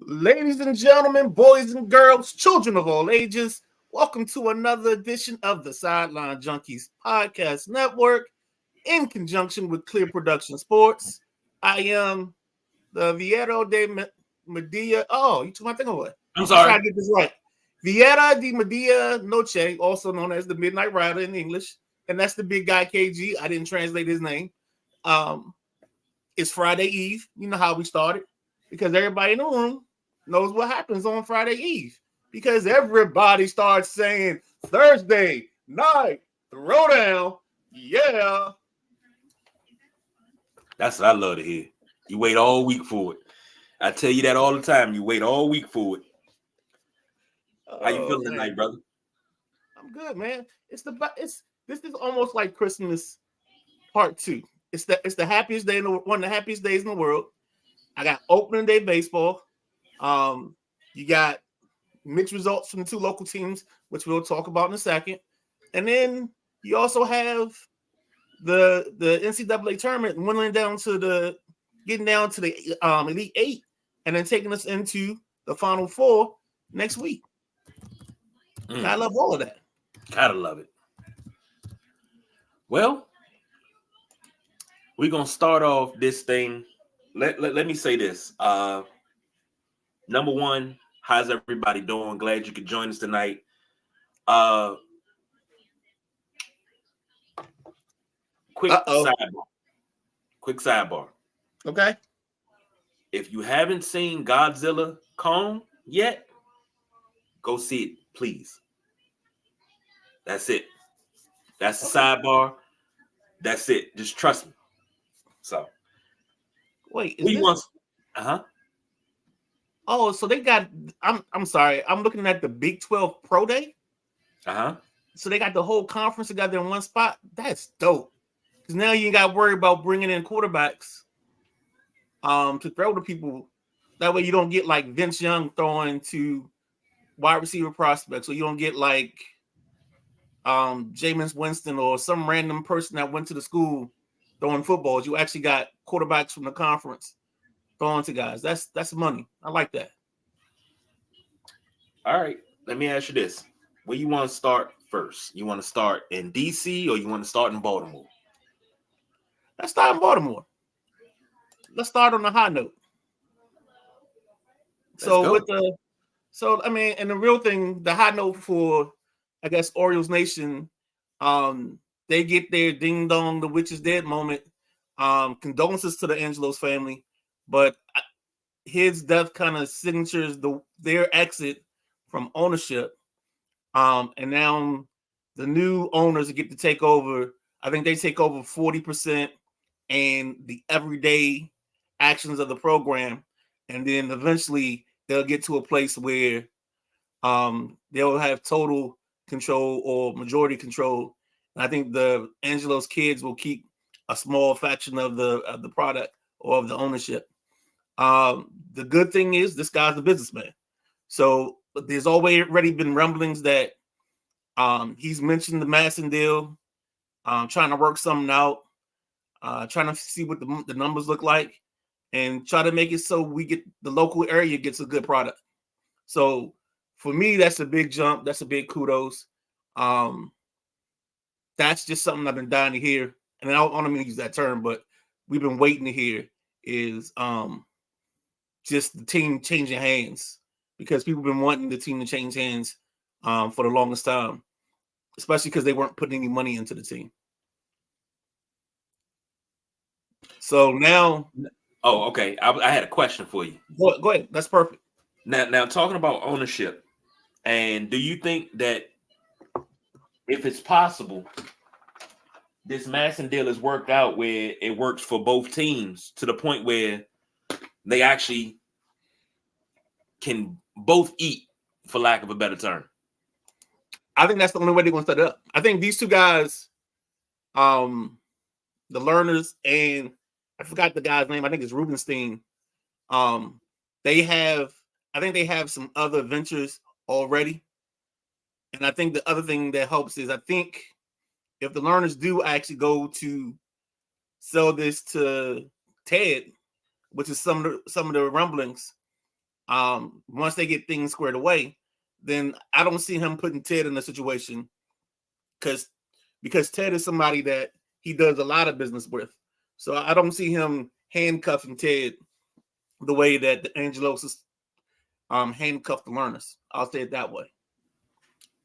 Ladies and gentlemen, boys and girls, children of all ages, welcome to another edition of the Sideline Junkies Podcast Network in conjunction with Clear Production Sports. I am the Vieira de Medea. Oh, you took my thing away. I'm Let's try sorry. to get this right. Vieira de Medea Noche, also known as the Midnight Rider in English. And that's the big guy, KG. I didn't translate his name. It's Friday Eve. You know how we started. Because everybody in the room knows what happens on Friday Eve. Because everybody starts saying Thursday night throwdown. Yeah. That's what I love to hear. You wait all week for it. I tell you that all the time. You wait all week for it. How you feeling tonight, brother? I'm good, man. This is almost like Christmas part 2. It's the happiest day one of the happiest days in the world. I got opening day baseball. You got mixed results from the two local teams, which we'll talk about in a second. And then you also have the NCAA tournament getting down to the Elite Eight, and then taking us into the Final Four next week. I love all of that. Gotta love it. Well, we're gonna start off this thing. Let me say this. Number one, how's everybody doing? Glad you could join us tonight. Quick sidebar. Okay. If you haven't seen Godzilla Kong yet, go see it, please. That's it. That's the sidebar. That's it. Just trust me. So, wait, Oh, so they got. I'm sorry. I'm looking at the Big 12 Pro Day. So they got the whole conference together in one spot. That's dope. Because now you ain't got to worry about bringing in quarterbacks to throw to people. That way you don't get like Vince Young throwing to wide receiver prospects, or you don't get like Jameis Winston or some random person that went to the school throwing footballs. You actually got quarterbacks from the conference throwing to guys. That's money. I like that. All right. Let me ask you this. Where you want to start first? You want to start in DC or you want to start in Baltimore? Let's start in Baltimore. Let's start on a high note. And the real thing, the high note for, I guess, Orioles Nation, they get their ding dong, the witch is dead moment. Condolences to the Angelos family, but his death kind of signatures their exit from ownership. And now the new owners get to take over. I think they take over 40% and the everyday actions of the program. And then eventually they'll get to a place where they'll have total control or majority control. And I think the Angelos kids will keep a small fraction of the product or of the ownership. The good thing is this guy's a businessman. So there's already been rumblings that he's mentioned the Madison deal, trying to work something out, trying to see what the numbers look like, and try to make it so the local area gets a good product. So for me, that's a big jump. That's a big kudos. That's just something I've been dying to hear. And I don't mean to use that term, but we've been waiting to hear is just the team changing hands, because people have been wanting the team to change hands for the longest time, especially because they weren't putting any money into the team. So now... Oh, okay. I had a question for you. Go ahead. That's perfect. Now talking about ownership, and do you think that if it's possible, this Madison deal is worked out where it works for both teams to the point where they actually can both eat, for lack of a better term? I think that's the only way they're going to set it up. I think these two guys, the learners, and I forgot the guy's name. I think it's Rubenstein. They have some other ventures already. And I think the other thing that helps is, I think if the learners do actually go to sell this to Ted, which is some of the rumblings, once they get things squared away, then I don't see him putting Ted in a situation because Ted is somebody that he does a lot of business with. So I don't see him handcuffing Ted the way that the Angelos handcuffed the learners. I'll say it that way.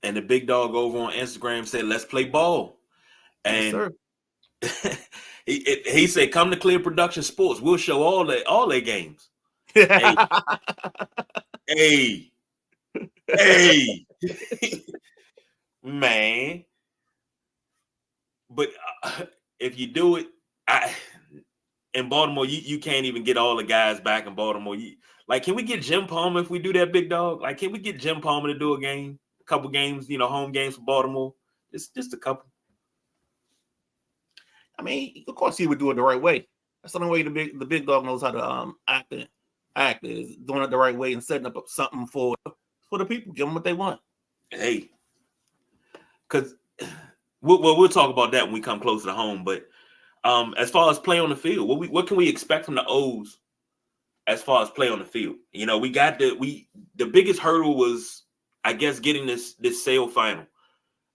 And the big dog over on Instagram said, "Let's play ball." Yes, And sir. he said, "Come to Clear Production Sports. We'll show all their games." Hey, hey, hey, man. But if you do it, in Baltimore, you can't even get all the guys back in Baltimore. Can we get Jim Palmer if we do that, big dog? Like, can we get Jim Palmer to do a couple games, home games for Baltimore? Just a couple. I mean, of course, he would do it the right way. That's the only way the big dog knows how to act is doing it the right way and setting up something for the people, give them what they want. Hey, because we'll talk about that when we come closer to home. But as far as play on the field, what can we expect from the O's as far as play on the field? We got the biggest hurdle was, I guess, getting this sale final.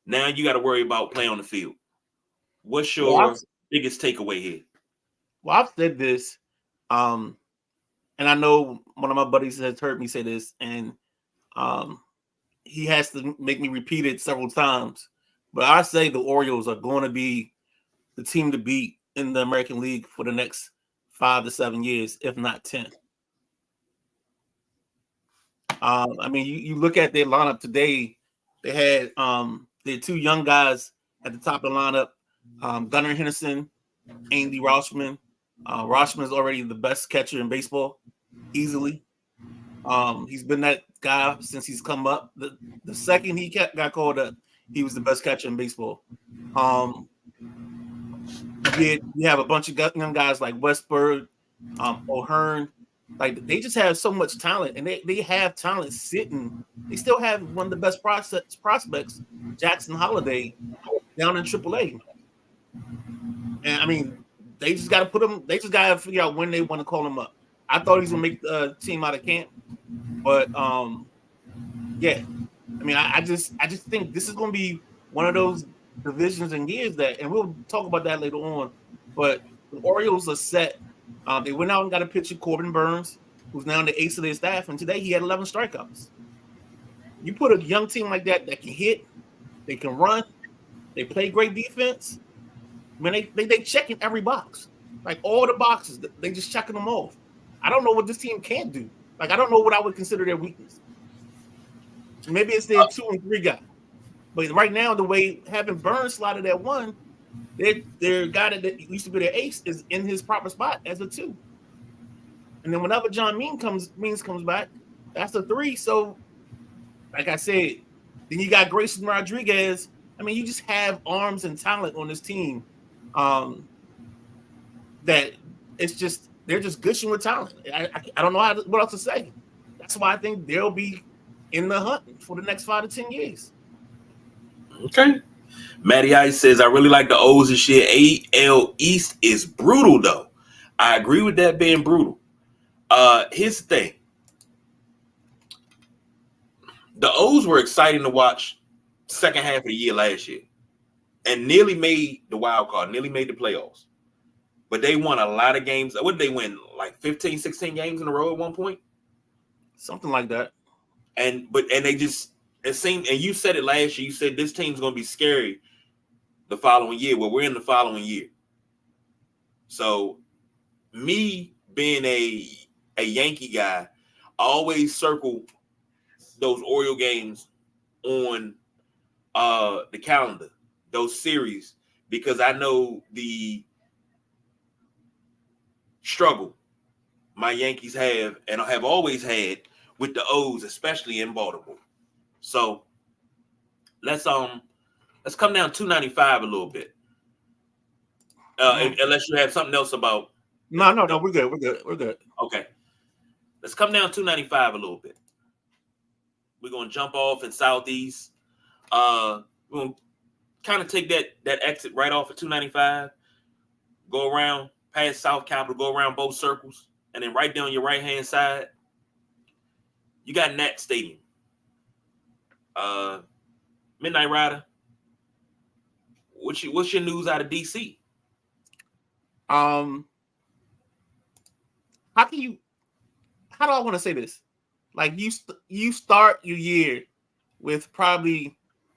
Now you got to worry about play on the field. What's your biggest takeaway here? Well, I've said this, and I know one of my buddies has heard me say this, and he has to make me repeat it several times. But I say the Orioles are going to be the team to beat in the American League for the next 5 to 7 years, if not 10. I mean, you look at their lineup today. They had their two young guys at the top of the lineup, Gunnar Henderson, Andy Rauschman. Rauschman is already the best catcher in baseball, easily. He's been that guy since he's come up. The second he got called up, he was the best catcher in baseball. You have a bunch of young guys like Westberg, O'Hearn. Like, they just have so much talent, and they have talent sitting. They still have one of the best prospects, Jackson Holiday, down in AAA. And I mean, they just got to put him. They just got to figure out when they want to call him up. I thought he's gonna make the team out of camp, but yeah. I mean, I just think this is gonna be one of those divisions and years that, and we'll talk about that later on. But the Orioles are set. They went out and got a pitcher, Corbin Burns, who's now the ace of their staff, and today he had 11 strikeouts. You put a young team like that can hit, they can run, they play great defense. I mean, they checking every box, like all the boxes. They just checking them off. I don't know what this team can't do. Like, I don't know what I would consider their weakness. Maybe it's their 2 and 3 guy. But right now, the way having Burns slotted at 1, their guy that used to be their ace is in his proper spot as a 2. And then whenever John Means comes back, that's a 3. So, like I said, then you got Grayson Rodriguez. I mean, you just have arms and talent on this team that they're just gushing with talent. I don't know what else to say. That's why I think they'll be in the hunt for the next 5 to 10 years. Okay. Matty Ice says, I really like the O's and shit. AL East is brutal, though. I agree with that being brutal. Here's the thing. The O's were exciting to watch second half of the year last year and nearly made the wild card, nearly made the playoffs. But they won a lot of games. What did they win? Like 15, 16 games in a row at one point? Something like that. And they just, it seemed, and you said it last year, you said this team's going to be scary the following year. Well, we're in the following year. So me being a Yankee guy, I always circle those Oriole games on the calendar, those series, because I know the struggle my Yankees have and have always had with the O's, especially in Baltimore. So let's come down 295 a little bit. Unless you have something else about. No, we're good. Okay. Let's come down 295 a little bit. We're gonna jump off in Southeast. We're gonna kind of take that exit right off of 295, go around past South Capitol, go around both circles, and then right down your right hand side, You got Nat Stadium. Midnight Rider. What's your news out of DC? How do I want to say this? Like you start your year with probably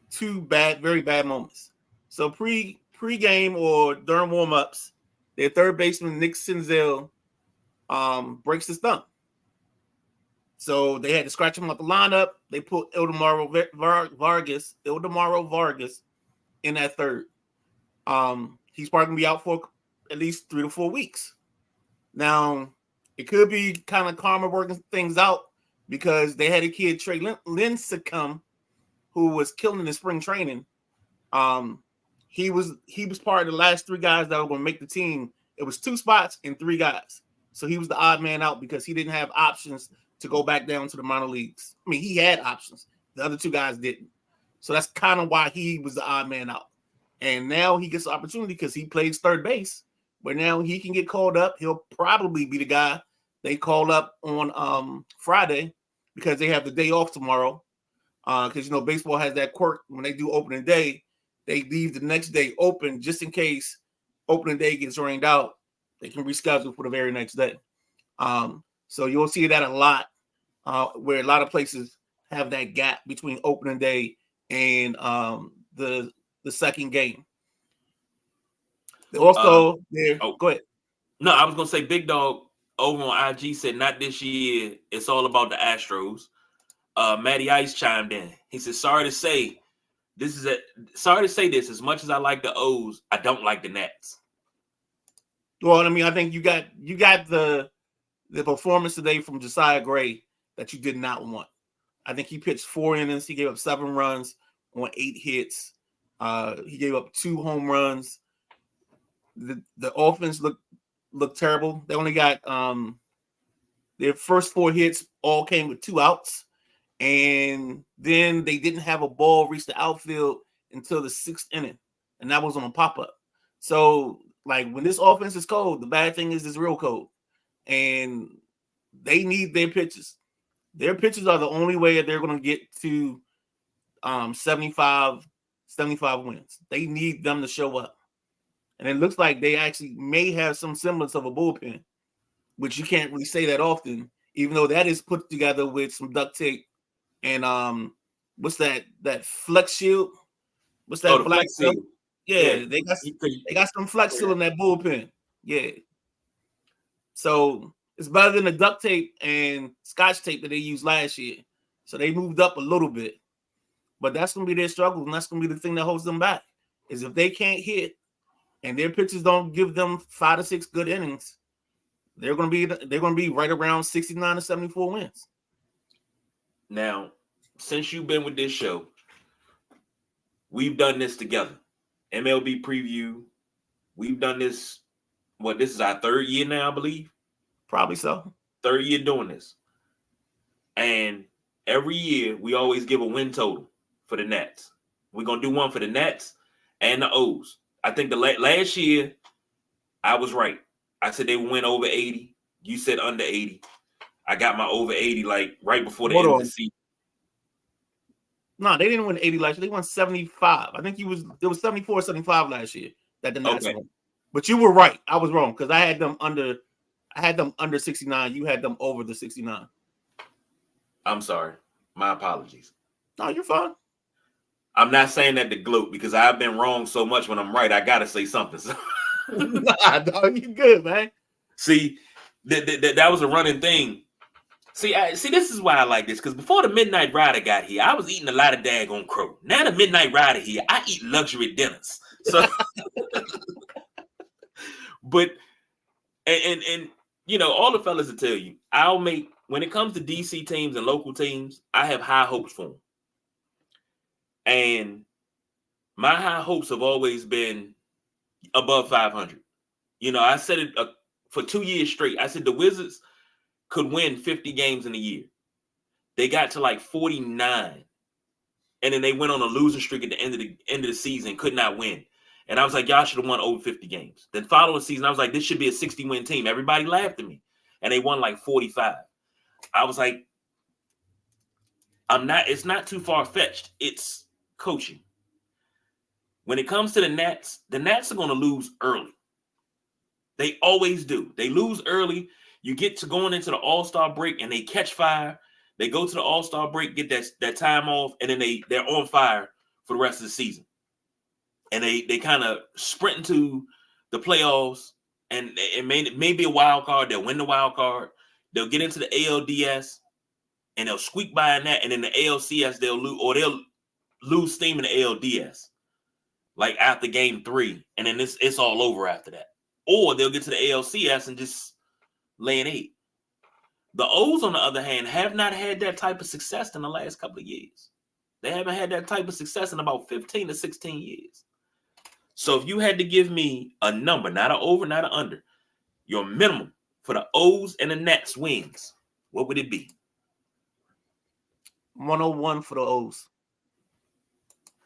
two very bad moments. So pre-game or during warm-ups, their third baseman Nick Senzel breaks his thumb. So they had to scratch him out the lineup. They put Ildemaro Vargas in that third. He's probably gonna be out for at least 3 to 4 weeks. Now, it could be kind of karma working things out because they had a kid, Trey Lincecum, who was killing in spring training. He was part of the last 3 guys that were going to make the team. It was 2 spots and 3 guys. So he was the odd man out because he didn't have options to go back down to the minor leagues. I mean, he had options. The other 2 guys didn't. So that's kind of why he was the odd man out. And now he gets the opportunity because he plays third base. But now he can get called up. He'll probably be the guy they call up on Friday because they have the day off tomorrow. Because, baseball has that quirk. When they do opening day, they leave the next day open just in case opening day gets rained out. They can reschedule for the very next day. So you'll see that a lot where a lot of places have that gap between opening day and the second game. Also, go ahead. No, I was going to say Big Dog over on IG said, not this year. It's all about the Astros. Matty Ice chimed in. He said, sorry to say this. As much as I like the O's, I don't like the Nats. Well, I mean, I think you got the performance today from Josiah Gray that you did not want. I think he pitched 4 innings. He gave up 7 runs on 8 hits. He gave up 2 home runs. The offense looked terrible. They only got their first 4 hits all came with 2 outs. And then they didn't have a ball reach the outfield until the 6th inning. And that was on a pop-up. So, like, when this offense is cold, the bad thing is it's real cold. And they need their pitches. Their pitches are the only way that they're going to get to 75 wins. They need them to show up. And it looks like they actually may have some semblance of a bullpen, which you can't really say that often, even though that is put together with some duct tape and what's that Flex Shield? What's that black stuff? Yeah, they got some Flex Shield in that bullpen. Yeah. So it's better than the duct tape and Scotch tape that they used last year. So they moved up a little bit. But that's going to be their struggle, and that's going to be the thing that holds them back, is if they can't hit and their pitchers don't give them 5 to 6 good innings, they're going to be right around 69 to 74 wins. Now, since you've been with this show, we've done this together. MLB preview. We've done this. This is our 3rd year now, I believe. Probably so. 3rd year doing this. And every year we always give a win total for the Nats. We're going to do one for the Nats and the O's. I think the last year I was right. I said they went over 80. You said under 80. I got my over 80 like right before the end of the season. No, they didn't win 80 last year. They won 75. I think it was 74, 75 last year that the Nats won. But you were right. I was wrong because I had them under 69. You had them over the 69. I'm sorry. My apologies. No, you're fine. I'm not saying that to gloat because I've been wrong so much when I'm right. I got to say something. Nah, dog, you good, man. See, that was a running thing. See, this is why I like this, because before the Midnight Rider got here, I was eating a lot of daggone crow. Now the Midnight Rider here, I eat luxury dinners. So, but, and all the fellas will tell you, when it comes to DC teams and local teams, I have high hopes for them. And my high hopes have always been above 500. I said it for 2 years straight. I said the Wizards could win 50 games in a year. They got to like 49. And then they went on a losing streak at the end of the season, could not win. And I was like, y'all should have won over 50 games. Then following season, I was like, this should be a 60-win team. Everybody laughed at me. And they won like 45. I was like, It's not too far fetched. It's coaching. When it comes to the Nats are going to lose early. They always do. They lose early. You get to going into the All-Star break and they catch fire. They go to the All-Star break, get that time off, and then they're on fire for the rest of the season. And they kind of sprint into the playoffs, and it may be a wild card. They'll win the wild card. They'll get into the ALDS, and they'll squeak by in that. And in the ALCS, they'll lose steam in the ALDS, like after game 3, and then it's all over after that. Or they'll get to the ALCS and just lay an 8. The O's, on the other hand, have not had that type of success in the last couple of years. They haven't had that type of success in about 15 to 16 years. So if you had to give me a number, not an over, not an under, your minimum for the O's and the Nats wins, what would it be? 101 for the O's.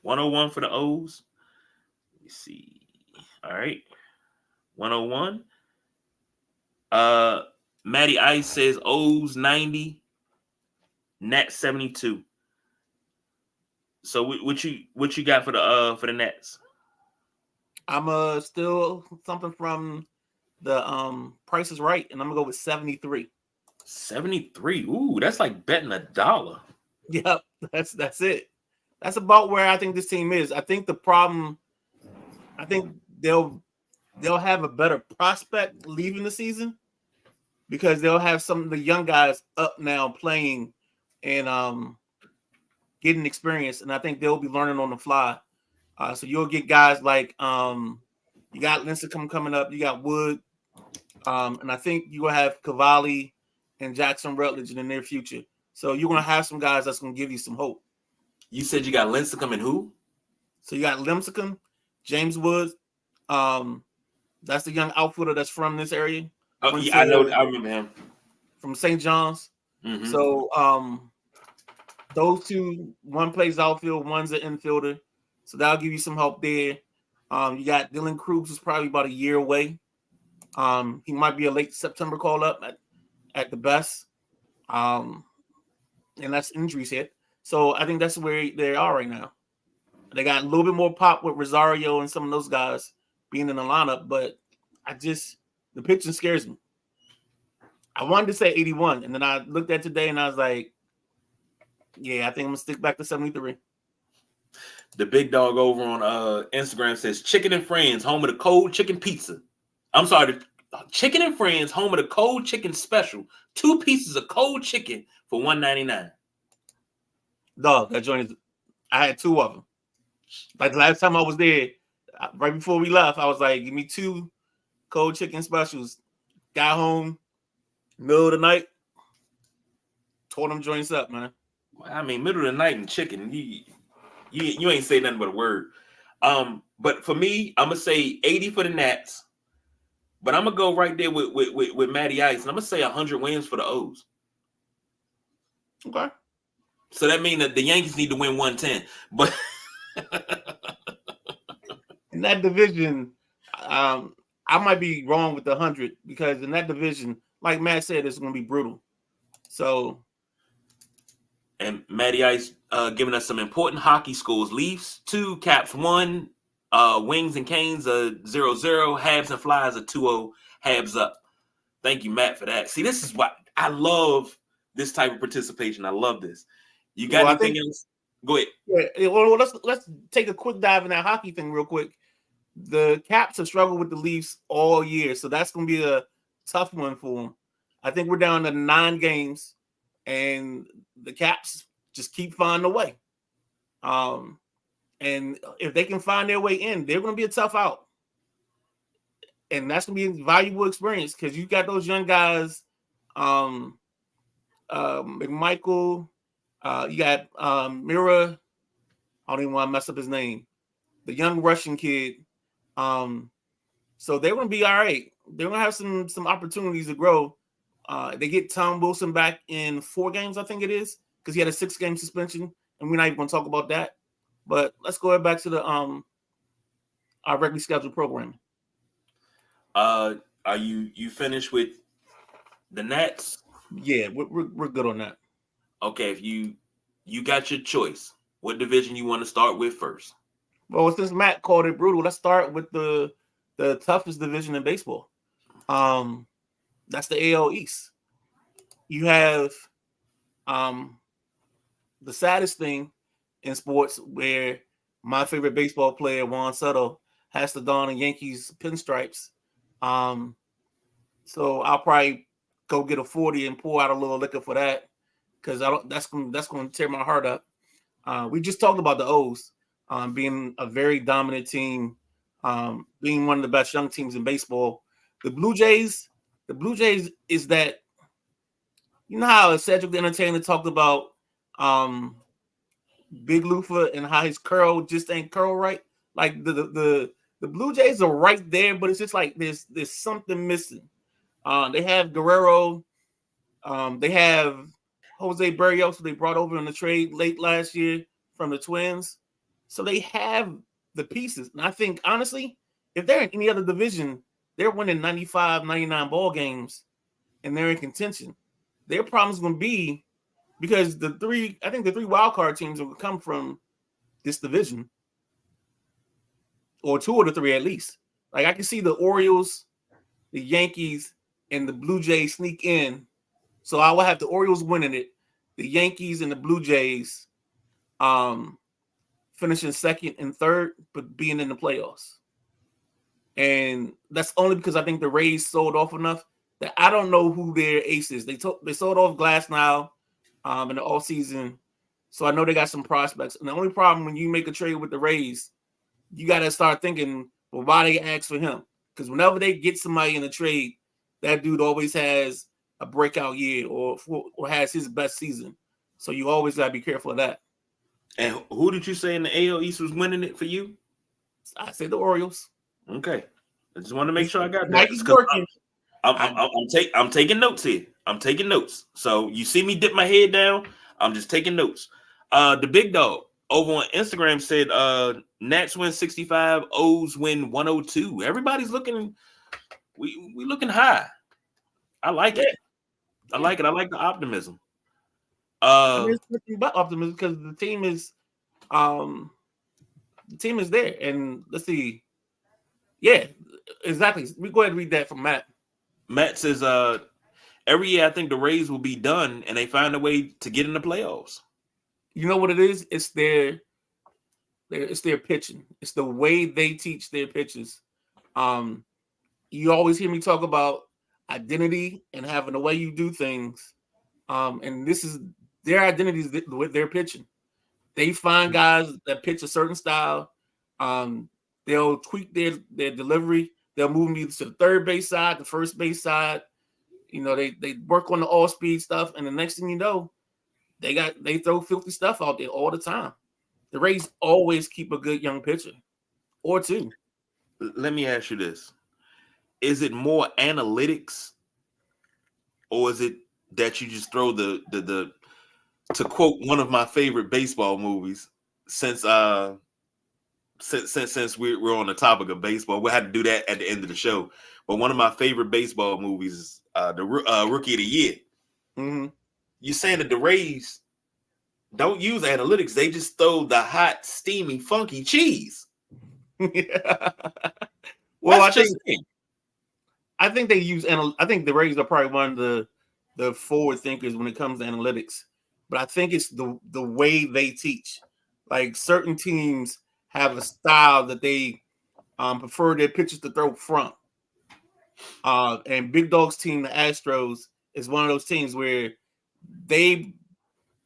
101 for the O's. Let me see. All right. 101. Matty Ice says O's 90, Nats 72. So what you got for the Nats? I'm still something from the Price is Right, and I'm gonna go with 73. 73. Ooh, that's like betting $1. Yep, that's it. That's about where I think this team is. I think the problem, I think they'll have a better prospect leaving the season because they'll have some of the young guys up now playing and getting experience, and I think they'll be learning on the fly. So you'll get guys like you got Lincecum coming up, you got Wood, and I think you will have Cavalli and Jackson Rutledge in the near future. So you're going to have some guys that's going to give you some hope. You said you got Lincecum and who? So you got Lincecum, James Woods. That's the young outfielder that's from this area. Oh, yeah, I know. I remember him. From St. John's. Mm-hmm. So those two, one plays outfield, one's an infielder. So that'll give you some help there. You got Dylan Cruz, who's probably about a year away. He might be a late September call up at the best. And that's injuries hit. So I think that's where they are right now. They got a little bit more pop with Rosario and some of those guys being in the lineup, but the pitching scares me. I wanted to say 81, and then I looked at today and I was like, yeah, I think I'm going to stick back to 73. The big dog over on Instagram says Chicken and Friends, home of the cold chicken pizza. I'm sorry, Chicken and Friends, home of the cold chicken special. 2 pieces of cold chicken for $1.99. Dog, that joint I had 2 of them. Like the last time I was there, right before we left, I was like, give me 2 cold chicken specials. Got home, middle of the night, tore them joints up, man. I mean, middle of the night and chicken, you ain't say nothing but a word. But for me, I'm gonna say 80 for the Nats. But I'm gonna go right there with Matty Ice, and I'm gonna say 100 wins for the O's. Okay. So that means that the Yankees need to win 110. But in that division, I might be wrong with the 100 because in that division, like Matt said, it's going to be brutal. So, and Matty Ice giving us some important hockey scores: Leafs 2, Caps 1, Wings and Canes 0-0, Habs and Flyers 2-0, Habs up. Thank you, Matt, for that. See, this is what I love. This type of participation, I love this. You got anything else? Go ahead. Yeah, well, let's take a quick dive in that hockey thing real quick. The Caps have struggled with the Leafs all year, so that's going to be a tough one for them. I think we're down to 9 games, and the Caps just keep finding a way. And if they can find their way in, they're going to be a tough out. And that's going to be a valuable experience because you got those young guys, McMichael, you got Mira. I don't even want to mess up his name. The young Russian kid. So they're going to be all right. They're going to have some opportunities to grow. They get Tom Wilson back in 4 games, I think it is, because he had a 6-game suspension, and we're not even going to talk about that. But let's go back to the our regularly scheduled programming. Are you finished with the Nats? Yeah, we're good on that. Okay, if you You got your choice. What division you want to start with first? Well, since Matt called it brutal, let's start with the toughest division in baseball. That's the AL East. You have the saddest thing in sports where my favorite baseball player, Juan Soto, has to don a Yankees pinstripes. Um, so I'll probably go get a 40 and pour out a little liquor for that because I don't. That's going to tear my heart up. We just talked about the O's being a very dominant team, being one of the best young teams in baseball. The Blue Jays is that, you know how Cedric the Entertainer talked about Big Lufa and how his curl just ain't curl right. Like the Blue Jays are right there, but it's just like there's something missing. They have Guerrero. They have Jose Barrios, who they brought over in the trade late last year from the Twins. So they have the pieces. And I think, honestly, if they're in any other division, they're winning 95, 99 ball games, and they're in contention. Their problem's going to be because the three wild card teams will come from this division, or two of the three at least. Like I can see the Orioles, the Yankees, and the Blue Jays sneak in. So I will have the Orioles winning it, the Yankees and the Blue Jays finishing second and third, but being in the playoffs. And that's only because I think the Rays sold off enough that I don't know who their ace is. They sold off Glass now in the offseason. So I know they got some prospects. And the only problem when you make a trade with the Rays, you got to start thinking, well, why they ask for him? Because whenever they get somebody in a trade, that dude always has a breakout year or has his best season. So you always got to be careful of that. And who did you say in the AL East was winning it for you? I say the Orioles. Okay. I just want to make sure I got that. Mike's working. I'm taking notes here. I'm taking notes. So you see me dip my head down. I'm just taking notes. The big dog over on Instagram said Nats win 65, O's win 102. Everybody's looking, we looking high. I like it. I like it. I like the optimism. There's nothing but optimism because the team is there. And let's see. Yeah, exactly. We go ahead and read that from Matt. Matt says every year I think the Rays will be done and they find a way to get in the playoffs. You know what it is? It's their pitching. It's the way they teach their pitches. You always hear me talk about identity and having the way you do things. And this is their identities with their pitching. They find guys that pitch a certain style. They'll tweak their delivery. They'll move them either to the third base side, the first base side. You know, they work on the all speed stuff, and the next thing you know, they throw filthy stuff out there all the time. The Rays always keep a good young pitcher or two. Let me ask you this: is it more analytics, or is it that you just throw the to quote one of my favorite baseball movies since we're on the topic of baseball, we'll have to do that at the end of the show. But one of my favorite baseball movies is the Rookie of the Year. Mm-hmm. You're saying that the Rays don't use analytics; they just throw the hot, steamy, funky cheese. Yeah. Well, I think they use I think the Rays are probably one of the forward thinkers when it comes to analytics. But I think it's the way they teach. Like certain teams have a style that they prefer their pitchers to throw front. And Big Dog's team, the Astros, is one of those teams where they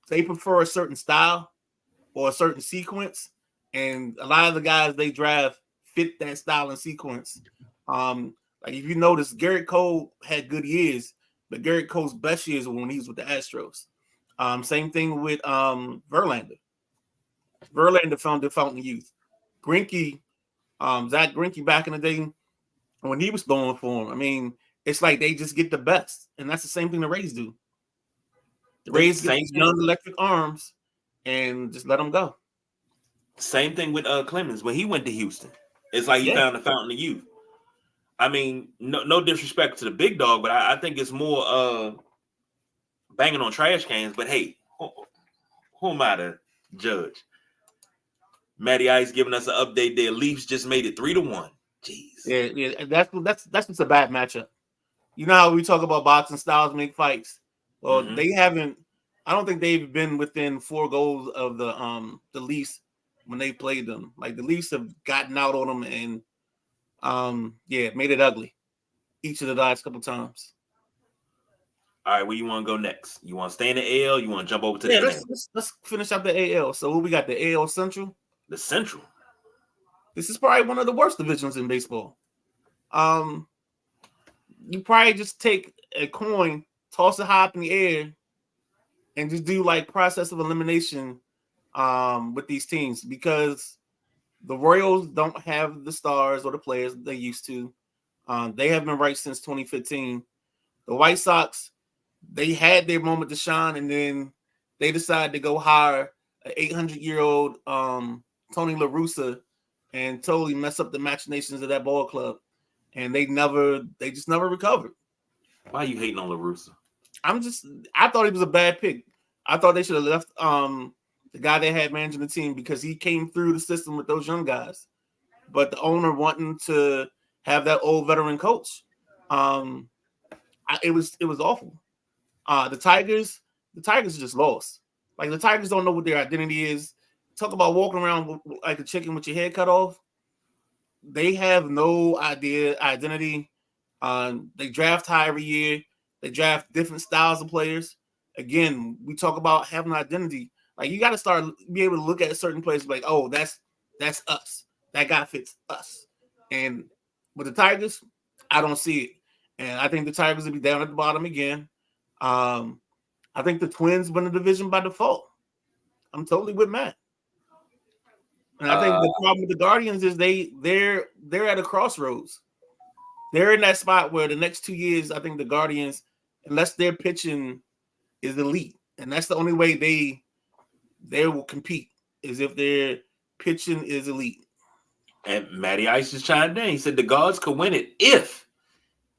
prefer a certain style or a certain sequence, and a lot of the guys they draft fit that style and sequence. Like if you notice, Garrett Cole had good years, but Garrett Cole's best years were when he was with the Astros. Same thing with Verlander. Verlander found the fountain of youth. Greinke, Zach Greinke back in the day when he was throwing for him. I mean, it's like they just get the best, and that's the same thing the Rays do. The Rays get these young electric arms and just let them go. Same thing with Clemens when he went to Houston. It's like he found the fountain of youth. I mean, no disrespect to the big dog, but I think it's more banging on trash cans. But hey, hold Who am I to judge? Matty Ice giving us an update there. Leafs just made it 3-1. Jeez. Yeah. That's just a bad matchup. You know how we talk about boxing styles make fights. Well, they haven't. I don't think they've been within 4 goals of the Leafs when they played them. Like the Leafs have gotten out on them and made it ugly each of the last couple times. All right, where you want to go next? You want to stay in the AL? You want to jump over to the NL? Let's finish up the AL. So we got the AL Central. The Central. This is probably one of the worst divisions in baseball. You probably just take a coin, toss it high up in the air, and just do like process of elimination with these teams because the Royals don't have the stars or the players they used to. They have been right since 2015. The White Sox, they had their moment to shine, and then they decided to go hire an 800-year-old Tony La Russa and totally mess up the machinations of that ball club. And they just never recovered. Why are you hating on La Russa? I thought he was a bad pick. I thought they should have left the guy they had managing the team because he came through the system with those young guys. But the owner wanting to have that old veteran coach, it was awful. The Tigers just lost. Like the Tigers don't know what their identity is. Talk about walking around like a chicken with your head cut off. They have no identity. They draft high every year. They draft different styles of players. Again, we talk about having an identity. Like you got to start be able to look at a certain place like, oh, that's us. That guy fits us. And with the Tigers, I don't see it. And I think the Tigers will be down at the bottom again. I think the Twins win the division by default. I'm totally with Matt. And I think the problem with the Guardians is they're at a crossroads. They're in that spot where the next 2 years, I think the Guardians, unless their pitching is elite, and that's the only way they will compete is if their pitching is elite. And Matty Ice just chimed in. He said the Guards could win it if,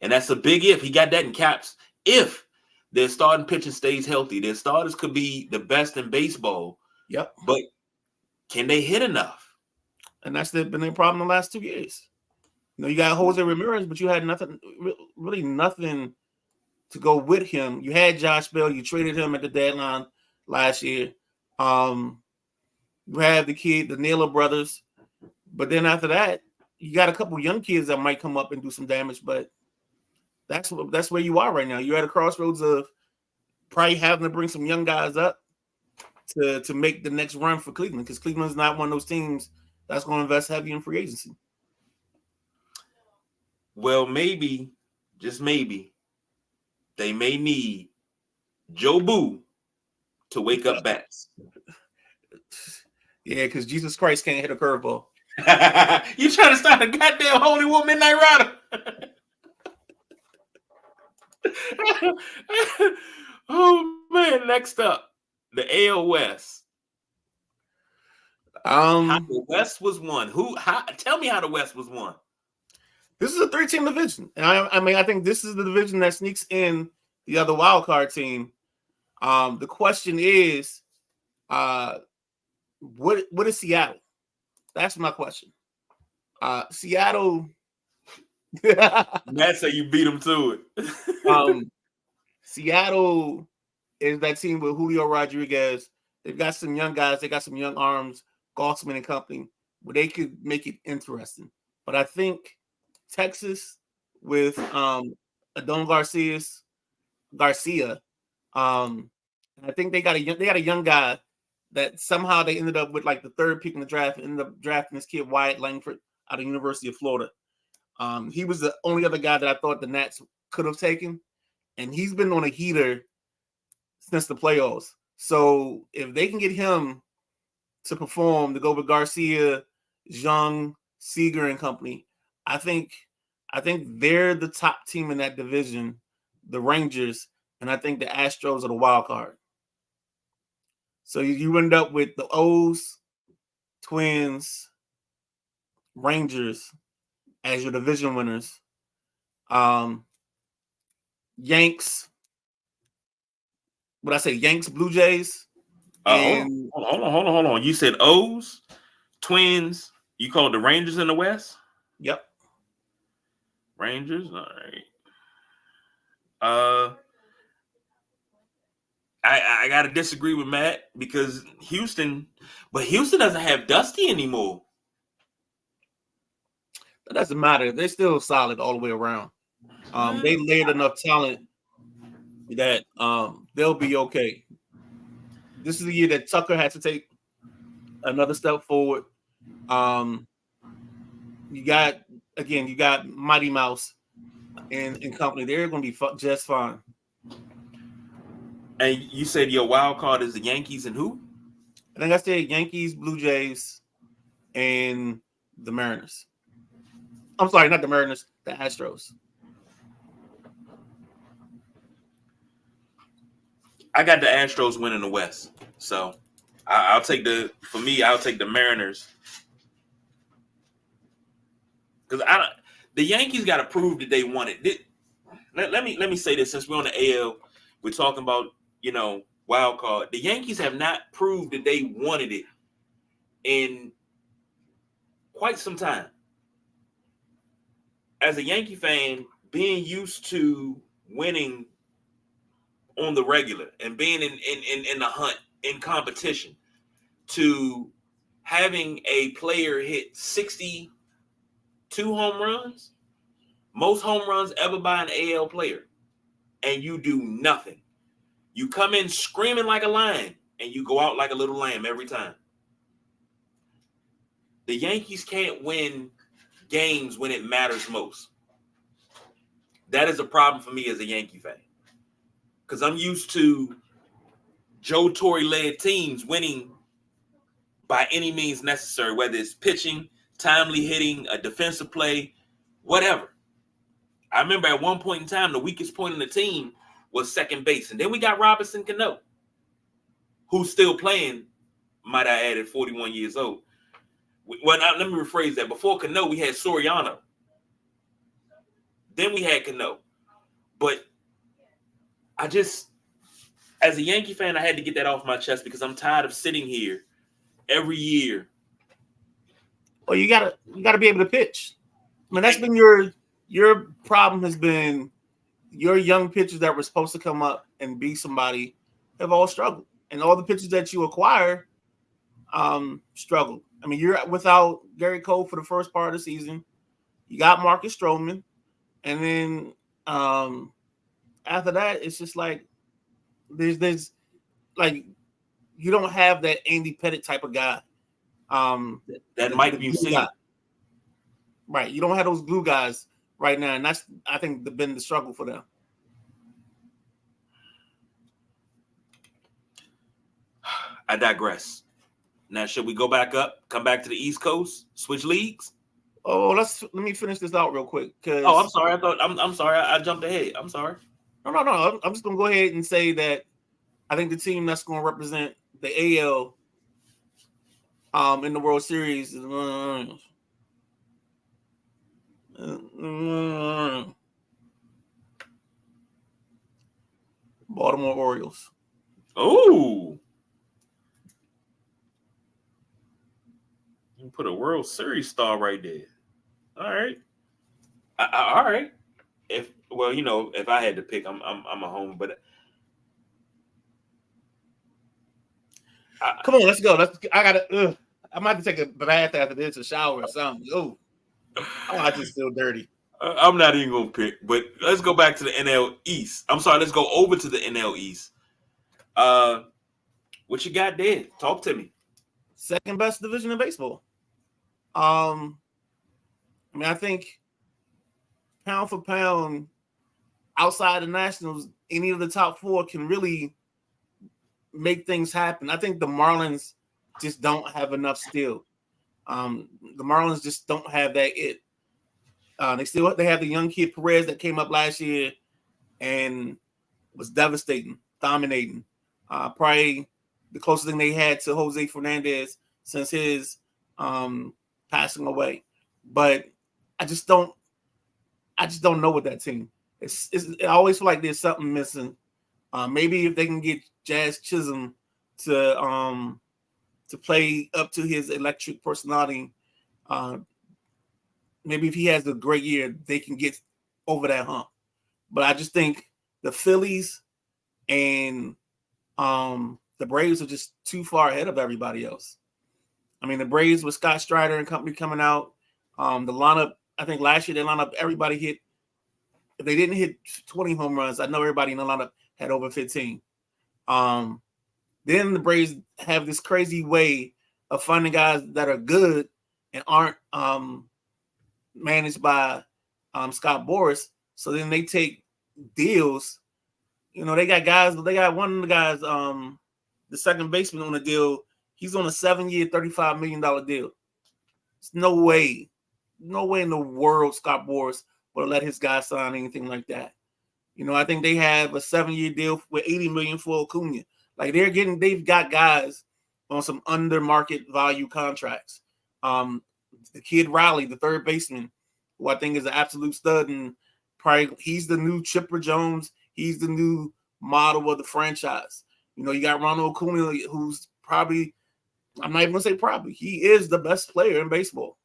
and that's a big if. He got that in caps. If their starting pitching stays healthy, their starters could be the best in baseball. Yep. But can they hit enough? And that's been their problem the last 2 years. You got Jose Ramirez, but you had really nothing to go with him. You had Josh Bell. You traded him at the deadline last year. You have the Naylor brothers. But then after that, you got a couple young kids that might come up and do some damage. But that's where you are right now. You're at a crossroads of probably having to bring some young guys up to make the next run for Cleveland because Cleveland's not one of those teams that's going to invest heavy in free agency. Well, maybe, just maybe, they may need Joe Boo to wake up bats. Yeah, because Jesus Christ can't hit a curveball. You trying to start a goddamn Holy War Midnight Rider? Oh man! Next up, the AL West. How the West was won. Tell me how the West was won. This is a 3-team division. And I think this is the division that sneaks in the other wild card team. The question is, what is Seattle? That's my question. Seattle. That's how you beat them to it. Seattle is that team with Julio Rodriguez. They've got some young guys. They got some young arms, Gossman and company, where they could make it interesting. But I think Texas with Adon Garcia. I think they got a young guy that somehow they ended up with like the 3rd pick in the draft, ended up drafting this kid Wyatt Langford out of the University of Florida. He was the only other guy that I thought the Nats could have taken, and he's been on a heater since the playoffs. So if they can get him to perform, to go with Garcia, Jung, Seager, and company, I think they're the top team in that division, the Rangers, and I think the Astros are the wild card. So you end up with the O's, Twins, Rangers as your division winners. Yanks. What I say? Yanks, Blue Jays. And hold on. You said O's, Twins. You called the Rangers in the West? Yep. Rangers. All right. I gotta disagree with Matt because Houston doesn't have Dusty anymore. That doesn't matter. They're still solid all the way around. They layered enough talent that they'll be okay. This is the year that Tucker had to take another step forward. You got Mighty Mouse and company. They're going to be just fine. And you said your wild card is the Yankees and who? I think I said Yankees, Blue Jays, and the Mariners. I'm sorry, not the Mariners, the Astros. I got the Astros winning the West. So I'll take the Mariners. Because the Yankees got to prove that they want it. Let me say this, since we're on the AL, we're talking about, wild card. The Yankees have not proved that they wanted it in quite some time. As a Yankee fan, being used to winning on the regular and being in the hunt, in competition, to having a player hit 62 home runs, most home runs ever by an AL player, and you do nothing. You come in screaming like a lion, and you go out like a little lamb every time. The Yankees can't win games when it matters most. That is a problem for me as a Yankee fan. Because I'm used to Joe Torre-led teams winning by any means necessary, whether it's pitching, timely hitting, a defensive play, whatever. I remember at one point in time, the weakest point in the team was second base. And then we got Robinson Cano, who's still playing, might I add, at 41 years old. Well, now, let me rephrase that. Before Cano, we had Soriano. Then we had Cano. But as a Yankee fan, I had to get that off my chest because I'm tired of sitting here every year. Well, you gotta be able to pitch. I mean, that's been your problem has been your young pitchers that were supposed to come up and be somebody have all struggled. And all the pitchers that you acquire struggled. I mean, you're without Gary Cole for the first part of the season. You got Marcus Stroman. And then after that, it's just like there's like you don't have that Andy Pettitte type of guy. That might be seen. Right. You don't have those glue guys right now. And that's, I think, been the struggle for them. I digress. Now, should we go back up, come back to the East Coast, switch leagues? Oh, let me finish this out real quick. Oh, I'm sorry. I'm sorry. I jumped ahead. I'm sorry. No. I'm just gonna go ahead and say that I think the team that's going to represent the AL in the World Series is Baltimore Orioles. Oh, you put a World Series star right there. All right. All right. If I had to pick, I'm a home, but come on, let's go. I gotta. I might have to take a bath after this, a shower or something. Oh, I just feel dirty. I'm not even gonna pick, but let's go back to the NL East. I'm sorry, let's go over to the NL East. What you got there? Talk to me. Second best division in baseball. I mean, I think pound for pound, outside the Nationals, any of the top four can really make things happen. I think the Marlins just don't have enough still. The Marlins just don't have that it. They have the young kid Perez that came up last year and was devastating, dominating. Probably the closest thing they had to Jose Fernandez since his passing away. But I just don't know with that team. I always feel like there's something missing. Maybe if they can get Jazz Chisholm to play up to his electric personality. Maybe if he has a great year, they can get over that hump. But I just think the Phillies and the Braves are just too far ahead of everybody else. I mean, the Braves with Scott Strider and company coming out, the lineup, I think last year they lined up, everybody hit, if they didn't hit 20 home runs, I know everybody in the lineup had over 15. Then the Braves have this crazy way of finding guys that are good and aren't managed by Scott Boras. So then they take deals. You know, they got guys. They got one of the guys, the second baseman on the deal. He's on a 7-year, $35 million deal. There's no way in the world Scott Boras would let his guy sign anything like that. You know, I think they have a 7-year deal with $80 million for Acuna. Like they've got guys on some under market value contracts. The kid Riley, the third baseman, who I think is an absolute stud, and probably he's the new Chipper Jones. He's the new model of the franchise. You know, you got Ronald Acuna, who's probably, I'm not even gonna say probably, he is the best player in baseball.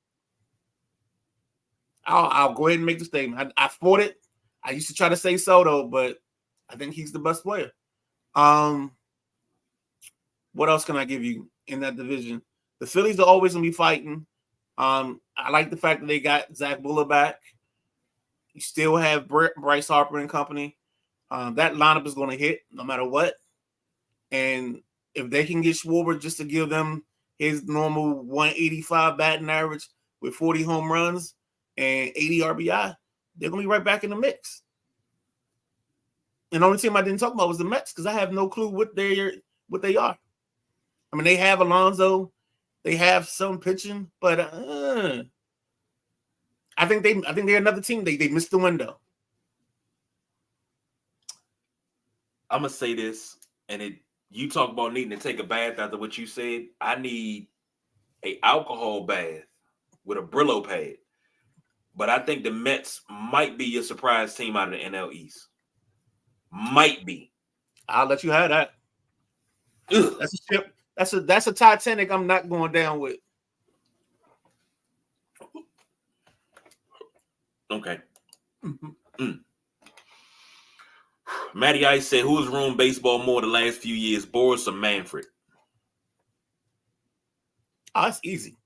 I'll go ahead and make the statement. I fought it. I used to try to say Soto, but I think he's the best player. What else can I give you in that division? The Phillies are always gonna be fighting. I like the fact that they got Zach Buller back. You still have Bryce Harper and company. That lineup is going to hit no matter what. And if they can get Schwarber just to give them his normal 185 batting average with 40 home runs and 80 RBI, they're going to be right back in the mix. And the only team I didn't talk about was the Mets because I have no clue what they are. I mean, they have Alonso, they have some pitching, but I think they're another team. They missed the window. I'm gonna say this, and you talk about needing to take a bath after what you said. I need a alcohol bath with a Brillo pad. But I think the Mets might be your surprise team out of the NL East. Might be. I'll let you have that. Ugh. That's a ship. That's a Titanic I'm not going down with. Okay. Matty Ice said, who's ruined baseball more the last few years, Boris or Manfred? Oh, that's easy.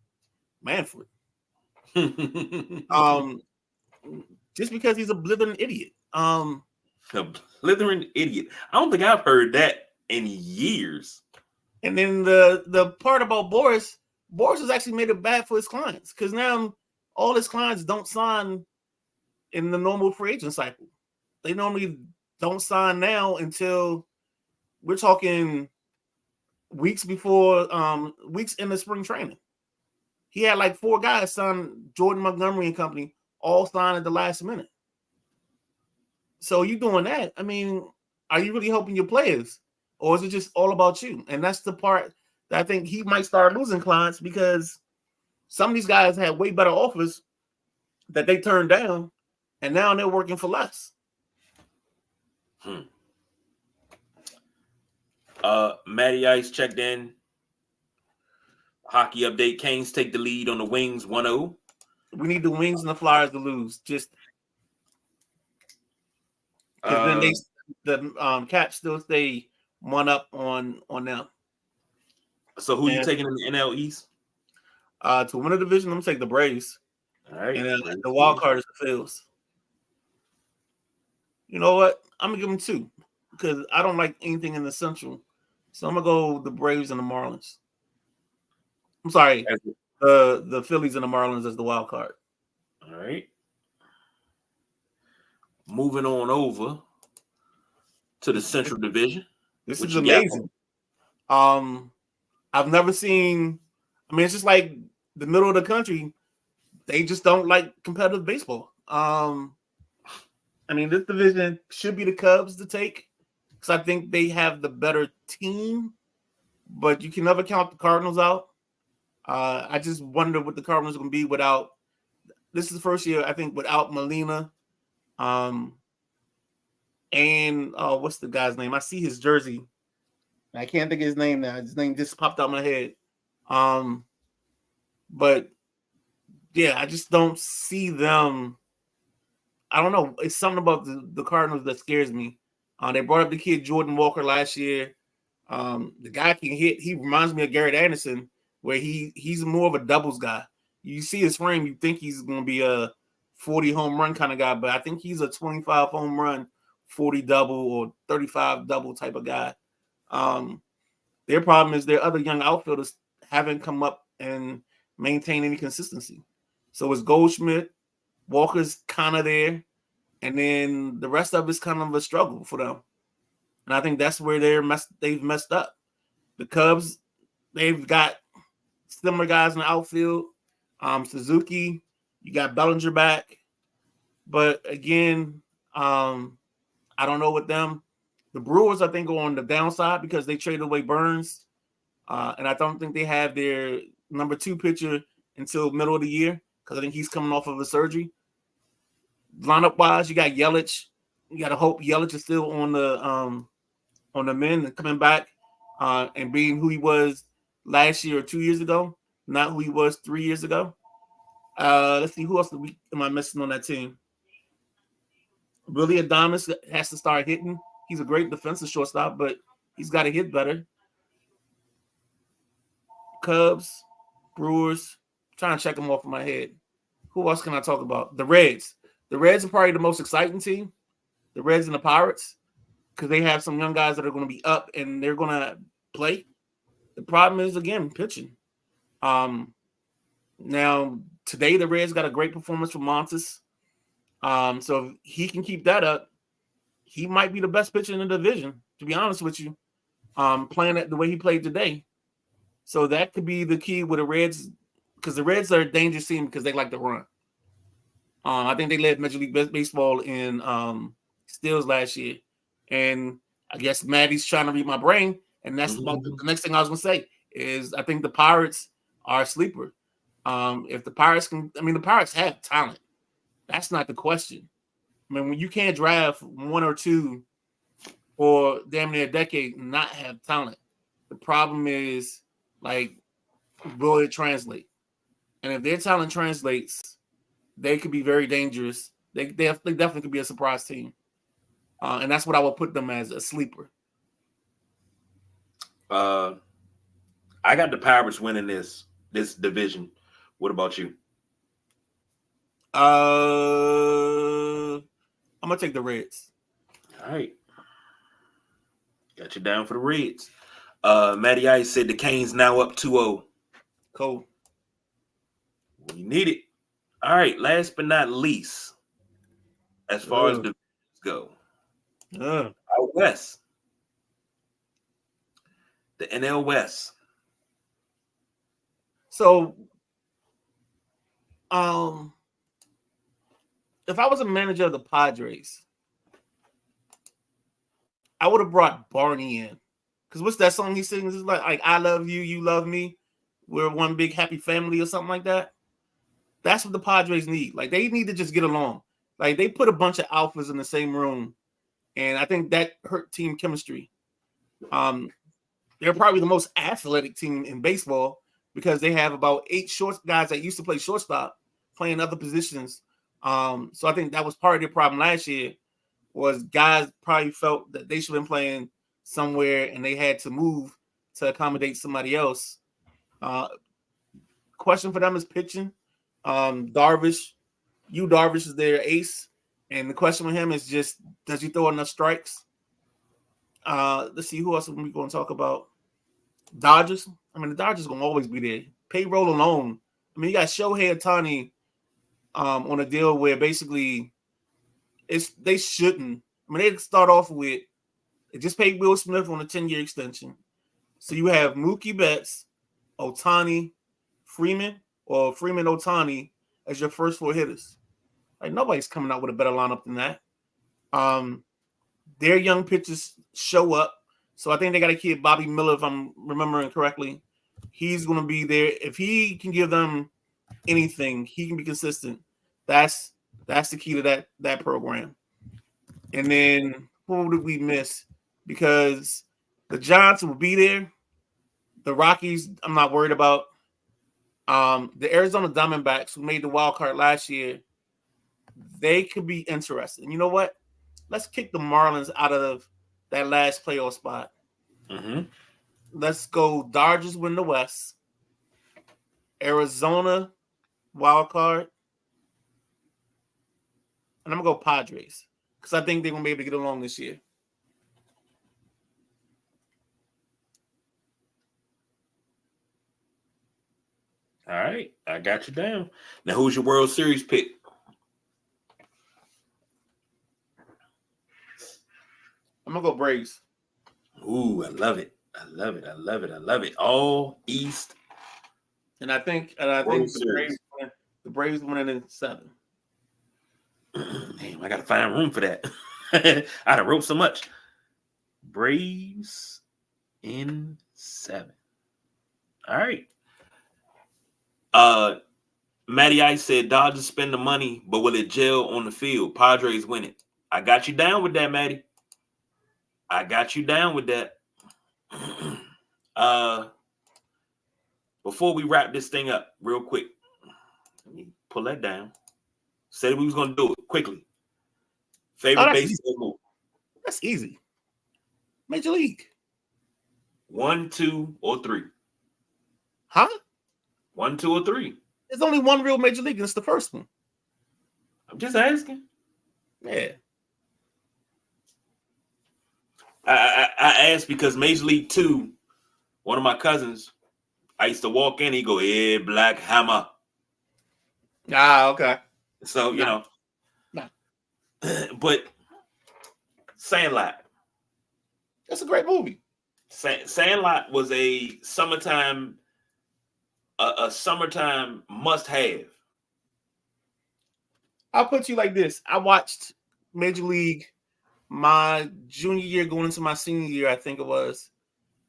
Manfred. Just because he's a blithering idiot. A blithering idiot. I don't think I've heard that in years. And then the part about Boris has actually made it bad for his clients because now all his clients don't sign in the normal free agent cycle. They normally don't sign now until we're talking weeks before, weeks in the spring training. He had like 4 guys sign, Jordan Montgomery and company, all signed at the last minute. So you doing that? I mean, are you really helping your players? Or is it just all about you? And that's the part that I think he might start losing clients because some of these guys had way better offers that they turned down, and now they're working for less. Matty Ice checked in. Hockey update. Canes take the lead on the Wings 1-0. We need the Wings and the Flyers to lose. Just because then the Caps still stay 1 up on them. So who you taking in the NL East? To win the division, I'm gonna take the Braves. All right. And then the wild card is the Phils. You know what? I'm gonna give them 2 because I don't like anything in the Central. So I'm gonna go the Braves and the Marlins. I'm sorry, the Phillies and the Marlins as the wild card. All right. Moving on over to the Central Division. This is amazing. I've never seen. I mean, it's just like the middle of the country. They just don't like competitive baseball. I mean, this division should be the Cubs to take because I think they have the better team, but you can never count the Cardinals out. I just wonder what the Cardinals are going to be without. This is the first year, I think, without Molina. And what's the guy's name? I see his jersey I can't think of his name now. His name just popped out my head. But yeah, I just don't see them. I don't know. It's something about the Cardinals that scares me. They brought up the kid Jordan Walker last year. The guy can hit. He reminds me of Garrett Anderson, where he's more of a doubles guy. You see his frame, you think he's going to be a 40 home run kind of guy, but I think he's a 25 home run, 40 double or 35 double type of guy. Their problem is their other young outfielders haven't come up and maintain any consistency. So it's Goldschmidt, Walker's kind of there, and then the rest of it's kind of a struggle for them. And I think that's where they've messed up. The Cubs, they've got similar guys in the outfield. Suzuki, you got Bellinger back. But again, I don't know with them. The Brewers, I think, are on the downside because they traded away Burns. And I don't think they have their number 2 pitcher until middle of the year because I think he's coming off of a surgery. Lineup-wise, you got Yelich. You got to hope Yelich is still on the mend and coming back and being who he was last year or 2 years ago, not who he was 3 years ago. Let's see, who else am I missing on that team? Willie Adames has to start hitting. He's a great defensive shortstop, but he's got to hit better. Cubs, Brewers, I'm trying to check them off in my head. Who else can I talk about? The Reds. The Reds are probably the most exciting team. The Reds and the Pirates, because they have some young guys that are going to be up and they're going to play. The problem is, again, pitching. Now, today the Reds got a great performance from Montes. So if he can keep that up, he might be the best pitcher in the division, to be honest with you, playing it the way he played today. So that could be the key with the Reds, because the Reds are a dangerous team because they like to run. I think they led Major League Baseball in steals last year. And I guess Maddie's trying to read my brain. And that's about the next thing I was going to say is I think the Pirates are a sleeper. If the Pirates the Pirates have talent. That's not the question. I mean, when you can't draft 1 or 2 for damn near a decade and not have talent, the problem is, like, will it translate? And if their talent translates, they could be very dangerous. They definitely could be a surprise team. And that's what I would put them as, a sleeper. I got the Pirates winning this division. What about you? I'm gonna take the Reds. All right. Got you down for the Reds. Matty Ice said the Canes now up 2-0. Cool. We need it. All right. Last but not least, as far as the go, out west, the NL West. So, if I was a manager of the Padres, I would have brought Barney in. Because what's that song he sings? It's like I love you, you love me. We're one big happy family or something like that. That's what the Padres need. Like, they need to just get along. Like, they put a bunch of alphas in the same room, and I think that hurt team chemistry. They're probably the most athletic team in baseball because they have about 8 short guys that used to play shortstop playing other positions. So I think that was part of their problem last year, was guys probably felt that they should have been playing somewhere and they had to move to accommodate somebody else. Question for them is pitching. Darvish is their ace. And the question with him is just, does he throw enough strikes? Let's see, who else are we going to talk about? Dodgers. I mean, the Dodgers are going to always be there. Payroll alone. I mean, you got Shohei Ohtani on a deal where basically they shouldn't. I mean, they start off with, they just paid Will Smith on a 10-year extension. So you have Mookie Betts, Ohtani, Freeman Ohtani as your first 4 hitters. Like, nobody's coming out with a better lineup than that. Their young pitchers show up. So I think they got a kid, Bobby Miller, if I'm remembering correctly. He's going to be there. If he can give them anything, he can be consistent. That's the key to that program. And then who did we miss? Because The Giants will be there. The Rockies, I'm not worried about. The Arizona Diamondbacks, who made the wild card last year, they could be interested. And you know what? Let's kick the Marlins out of that last playoff spot. Mm-hmm. Let's go Dodgers win the West. Arizona wild card. And I'm going to go Padres because I think they're going to be able to get along this year. All right, I got you down. Now, who's your World Series pick? I'm going to go Braves. Ooh, I love it. I love it. I love it. I love it. All East. And I think World the Braves winning in 7. Damn, I got to find room for that. I'd have wrote so much. Braves in 7. All right. Matty Ice said Dodgers spend the money, but will it gel on the field? Padres win it. I got you down with that, Matty. I got you down with that. Before we wrap this thing up, real quick, let me pull that down. Said we was gonna do it quickly. Favorite baseball move? That's easy. Major League. 1, 2, or 3. Huh? 1, 2, or 3. There's only one real Major League, and it's the first one. I'm just asking. Yeah. I asked because Major League 2, one of my cousins, I used to walk in, he go, "Yeah, Black Hammer." Ah, okay. So, you know. Nah. But Sandlot. That's a great movie. Sandlot was a summertime must-have. I'll put you like this. I watched Major League my junior year going into my senior year, I think it was.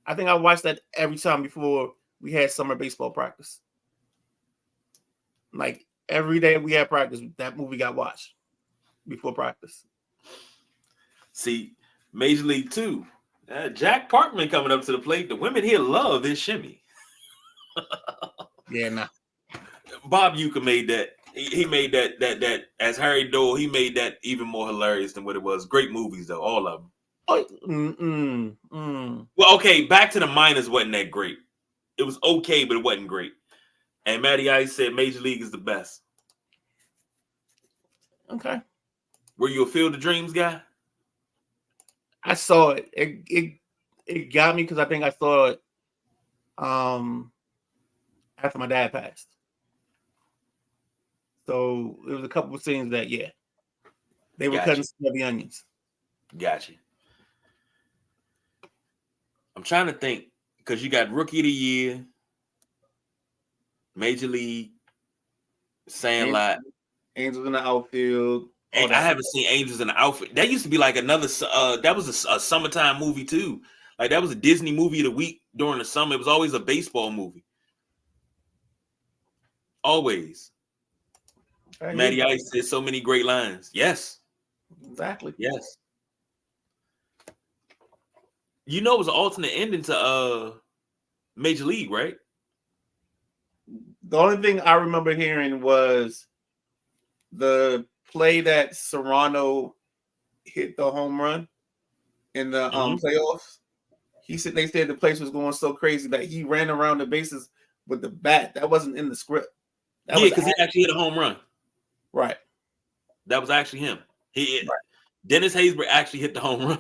I think I watched that every time before we had summer baseball practice. Like every day we had practice, that movie got watched before practice. See, Major League 2, Jack Parkman coming up to the plate. The women here love his shimmy. Yeah, nah. Bob Uecker made that. He made that as Harry Dole. He made that even more hilarious than what it was. Great movies though, all of them. Well, okay, Back to the Minors wasn't that great. It was okay, but it wasn't great. And Matty Ice said Major League is the best. Okay. Were you a Field of Dreams guy? I saw it. It got me because I think I saw it after my dad passed. So there was a couple of scenes that, yeah, they were cutting some heavy onions. Gotcha. I'm trying to think because you got Rookie of the Year, Major League, Sandlot, Angels in the Outfield. I haven't seen Angels in the Outfield. That used to be like another. That was a summertime movie too. Like that was a Disney movie of the week during the summer. It was always a baseball movie. Always. Matty Ice said so many great lines. Yes. Exactly. Yes. You know it was an alternate ending to Major League, right? The only thing I remember hearing was the play that Serrano hit the home run in the playoffs. They said the place was going so crazy that he ran around the bases with the bat. That wasn't in the script. Yeah, because he actually hit a home run. Right. That was actually him. Dennis Haysbert actually hit the home run.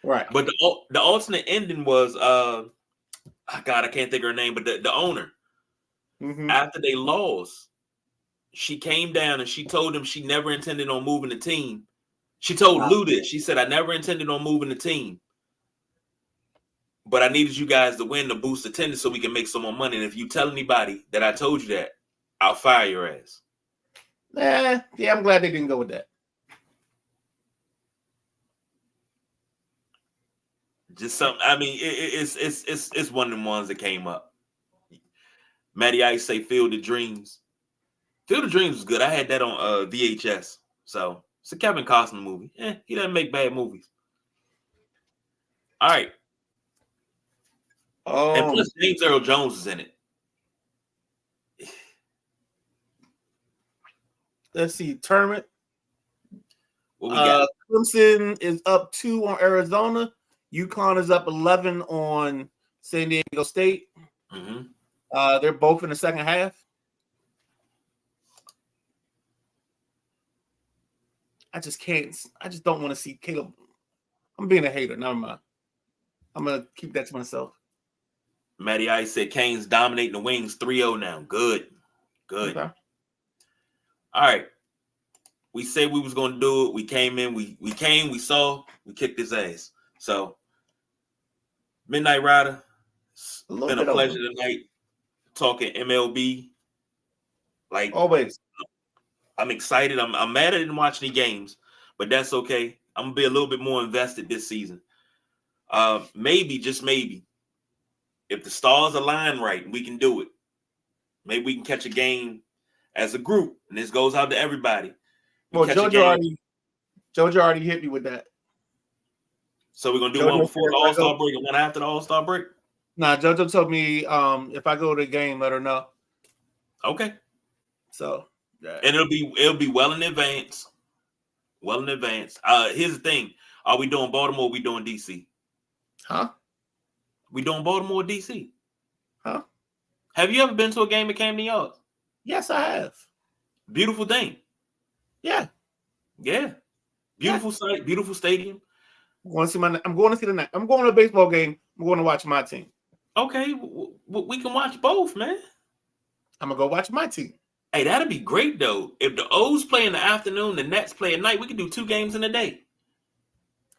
Right. But the alternate ending was God, I can't think of her name, but the owner. Mm-hmm. After they lost, she came down and she told him she never intended on moving the team. She told Lou this. She said, "I never intended on moving the team, but I needed you guys to win to boost attendance so we can make some more money. And if you tell anybody that I told you that, I'll fire your ass." Yeah, I'm glad they didn't go with that. Just something. I mean, it's one of them ones that came up. Matty Ice say Field of Dreams. Field of Dreams was good. I had that on VHS. So it's a Kevin Costner movie. He doesn't make bad movies. All right. And plus, James Earl Jones is in it. Let's see. Tournament. What we got? Clemson is up 2 on Arizona. UConn is up 11 on San Diego State. Mm-hmm. They're both in the second half. I just don't want to see Caleb. I'm being a hater. Never mind. I'm going to keep that to myself. Matty Ice said Canes dominating the Wings 3-0 now. Good. Okay. All right. We said we was going to do it. We came in. We came. We saw. We kicked his ass. So, Midnight Rider, it's been a pleasure tonight talking MLB. Like, always. I'm excited. I'm mad I didn't watch any games, but that's okay. I'm going to be a little bit more invested this season. Maybe, just maybe, if the stars align right, we can do it. Maybe we can catch a game as a group, and this goes out to everybody. Well, Jojo already hit me with that. So we're gonna do one before the All-Star break and one after the All-Star break? Nah, Jojo told me if I go to the game, let her know. Okay. So yeah. And it'll be well in advance. Well in advance. Here's the thing. Are we doing Baltimore or we doing DC? Huh? We doing Baltimore or DC? Huh? Have you ever been to a game at Camden Yards? Yes, I have. Beautiful thing. Yeah. Yeah. Beautiful site, beautiful stadium. I'm going to see I'm going to a baseball game. I'm going to watch my team. Okay, we can watch both, man. I'm going to go watch my team. Hey, that'd be great, though. If the O's play in the afternoon, the Nets play at night, we can do 2 games in a day.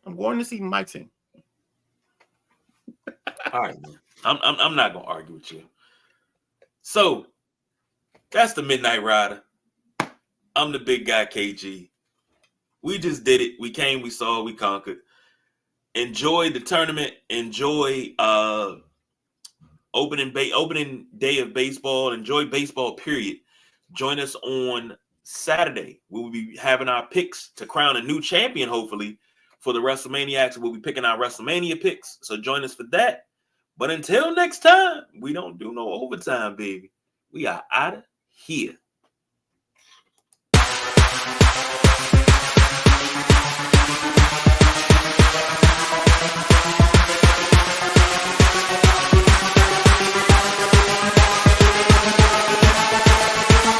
I'm going to see my team. All right, man. I'm not going to argue with you. So, that's the Midnight Rider. I'm the big guy, KG. We just did it. We came, we saw, we conquered. Enjoy the tournament. Enjoy opening day of baseball. Enjoy baseball, period. Join us on Saturday. We will be having our picks to crown a new champion, hopefully, for the WrestleManiacs. We'll be picking our WrestleMania picks. So join us for that. But until next time, we don't do no overtime, baby. We are out of here.